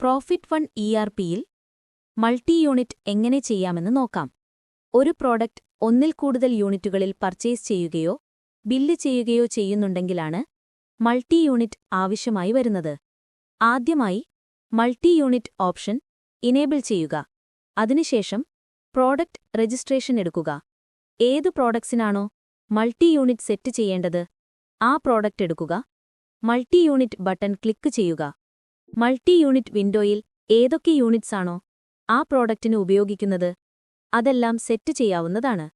Profit one ERPയിൽ multi unit എങ്ങനെ ചെയ്യാമെന്ന് നോക്കാം. ഒരു പ്രോഡക്റ്റ് ഒന്നിൽ കൂടുതൽ യൂണിറ്റുകളിൽ പർച്ചേസ് ചെയ്യുകയോ ബില്ല് ചെയ്യുകയോ ചെയ്യുന്നുണ്ടെങ്കിലാണ് മൾട്ടി യൂണിറ്റ് ആവശ്യമായി വരുന്നത്. ആദ്യമായി മൾട്ടി യൂണിറ്റ് ഓപ്ഷൻ ഇനേബിൾ ചെയ്യുക. അതിനുശേഷം പ്രോഡക്റ്റ് രജിസ്ട്രേഷൻ എടുക്കുക. ഏത് പ്രോഡക്ട്സിനാണോ മൾട്ടി യൂണിറ്റ് സെറ്റ് ചെയ്യേണ്ടത് ആ പ്രോഡക്റ്റ് എടുക്കുക. മൾട്ടി യൂണിറ്റ് ബട്ടൺ ക്ലിക്ക് ചെയ്യുക. മൾട്ടി യൂണിറ്റ് വിൻഡോയിൽ ഏതൊക്കെ യൂണിറ്റ്സാണോ ആ പ്രോഡക്റ്റിന് ഉപയോഗിക്കുന്നത് അതെല്ലാം സെറ്റ് ചെയ്യാവുന്നതാണ്.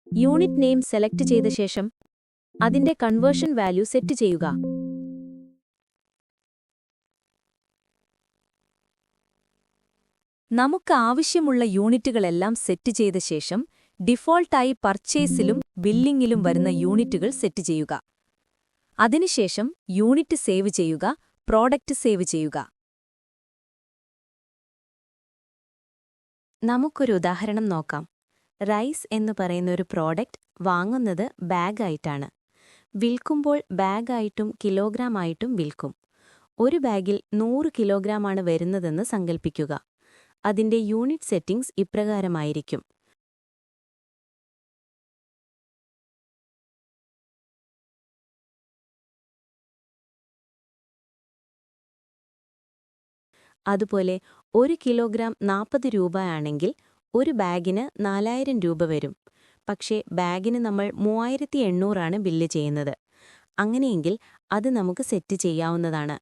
യൂണിറ്റ് നെയിം സെലക്ട് ചെയ്ത ശേഷം അതിന്റെ കൺവേർഷൻ വാല്യൂ സെറ്റ് ചെയ്യുക. നമുക്ക് ആവശ്യമുള്ള യൂണിറ്റുകളെല്ലാം സെറ്റ് ചെയ്ത ശേഷം ഡിഫോൾട്ടായി പർച്ചേസിലും ബില്ലിംഗിലും വരുന്ന യൂണിറ്റുകൾ സെറ്റ് ചെയ്യുക. അതിനുശേഷം യൂണിറ്റ് സേവ് ചെയ്യുക, പ്രോഡക്റ്റ് സേവ് ചെയ്യുക. നമുക്കൊരു ഉദാഹരണം നോക്കാം. റൈസ് എന്ന് പറയുന്ന ഒരു പ്രോഡക്റ്റ് വാങ്ങുന്നത് ബാഗായിട്ടാണ്. വിൽക്കുമ്പോൾ ബാഗായിട്ടും കിലോഗ്രാമായിട്ടും വിൽക്കും. ഒരു ബാഗിൽ 100 കിലോഗ്രാമാണ് വരുന്നതെന്ന് സങ്കൽപ്പിക്കുക. അതിന്റെ യൂണിറ്റ് സെറ്റിംഗ്സ് ഇപ്രകാരമായിരിക്കും. അതുപോലെ 1 കിലോഗ്രാം 40 രൂപയാണെങ്കിൽ ഒരു ബാഗിന് 4000 രൂപ വരും. പക്ഷേ ബാഗിന് നമ്മൾ 3800 ബില്ല് ചെയ്യുന്നത്. അങ്ങനെയെങ്കിൽ അത് നമുക്ക് സെറ്റ് ചെയ്യാവുന്നതാണ്.